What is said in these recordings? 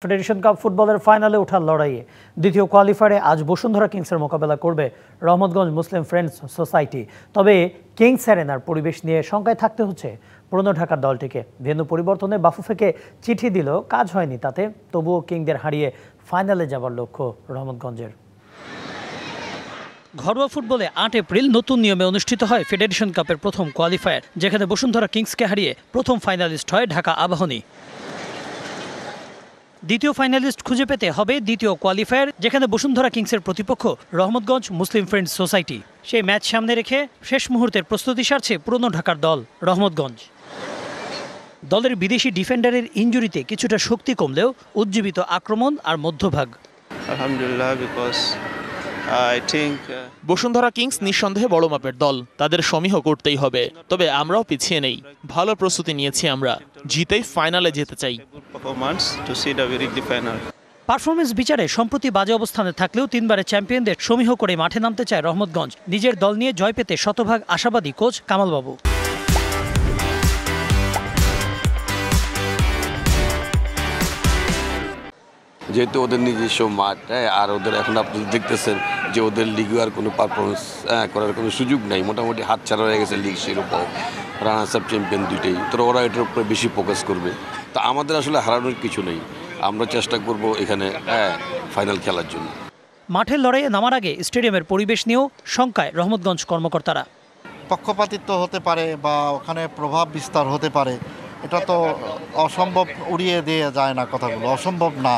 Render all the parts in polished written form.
Federation cup ফুটবলের ফাইনালে ওঠার লড়াইয়ে দ্বিতীয় কোয়ালিফায়ারে আজ বসুন্ধরা কিংসের মোকাবেলা করবে রহমতগঞ্জ মুসলিম ফ্রেন্ডস সোসাইটি। তবে কিংস অ্যারেনার পরিবেশ নিয়ে শঙ্কায় থাকতে হচ্ছে পুরনো ঢাকার দলটিকে। ভেন্যু পরিবর্তনে বাফুফেকে চিঠি দিলেও কাজ হয়নি তাতে। তবুও কিংদের হারিয়ে ফাইনালে যাবার লক্ষ্য রহমতগঞ্জের। ঘরোয়া ফুটবলে ৮ এপ্রিল নতুন নিয়মে অনুষ্ঠিত হয় ফেডারেশন কাপের প্রথম কোয়ালিফায়ার, যেখানে বসুন্ধরা কিংসকে হারিয়ে প্রথম ফাইনালিস্ট হয় ঢাকা আবাহনী। দ্বিতীয় ফাইনালিস্ট খুঁজে পেতে হবে দ্বিতীয় কোয়ালিফায়ার, যেখানে বসুন্ধরা কিংসের প্রতিপক্ষ রহমতগঞ্জ মুসলিম ফ্রেন্ডস সোসাইটি। সেই ম্যাচ সামনে রেখে শেষ মুহূর্তের প্রস্তুতি সারছে পুরনো ঢাকার দল রহমতগঞ্জ। দলের বিদেশি ডিফেন্ডারের ইনজুরিতে কিছুটা শক্তি কমলেও উজ্জীবিত আক্রমণ আর মধ্যভাগ। আলহামদুলিল্লাহ, বিকজ বসুন্ধরা কিংস নিঃসন্দেহে বড় মাপের দল, তাদের সমীহ করতেই হবে। তবে আমরাও পিছিয়ে নেই, ভালো প্রস্তুতি নিয়েছি আমরা, জিতেই ফাইনালে যেতে চাই। পারফরমেন্স বিচারে সম্প্রতি বাজে অবস্থানে থাকলেও 3 বারের চ্যাম্পিয়নদের সমীহ করে মাঠে নামতে চায় রহমতগঞ্জ। নিজের দল নিয়ে জয় পেতে শতভাগ আশাবাদী কোচ কামাল বাবু। যেহেতু ওদের নিজস্ব মাঠ, আর ওদের এখন আপনি দেখতেছেন যে ওদের লিগে আর কোনো পারফরমেন্স করার কোনো সুযোগ নাই, মোটামুটি হাতছাড়া হয়ে গেছে লিগ শিরোপা, রানার্স আপ চ্যাম্পিয়ন দুইটাই। তো ওরা এটার উপরে বেশি ফোকাস করবে। তা আমাদের আসলে হারানোর কিছু নেই, আমরা চেষ্টা করব এখানে ফাইনাল খেলার জন্য। মাঠের লড়াইয়ে নামার আগে স্টেডিয়ামের পরিবেশ নিয়েও শঙ্কায় রহমতগঞ্জ কর্মকর্তারা। পক্ষপাতিত্ব হতে পারে বা ওখানে প্রভাব বিস্তার হতে পারে, এটা তো অসম্ভব, উড়িয়ে দেওয়া যায় না, কথাগুলো অসম্ভব না।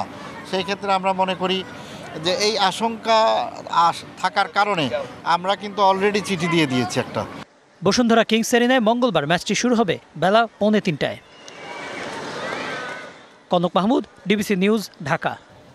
সেই ক্ষেত্রে আমরা মনে করি যে এই আশঙ্কা থাকার কারণে আমরা কিন্তু অলরেডি চিঠি দিয়ে দিয়েছি একটা। বসুন্ধরা কিংস অ্যারেনায় মঙ্গলবার ম্যাচটি শুরু হবে বেলা 3:45। Kanak Mahmud, DBC news, Dhaka.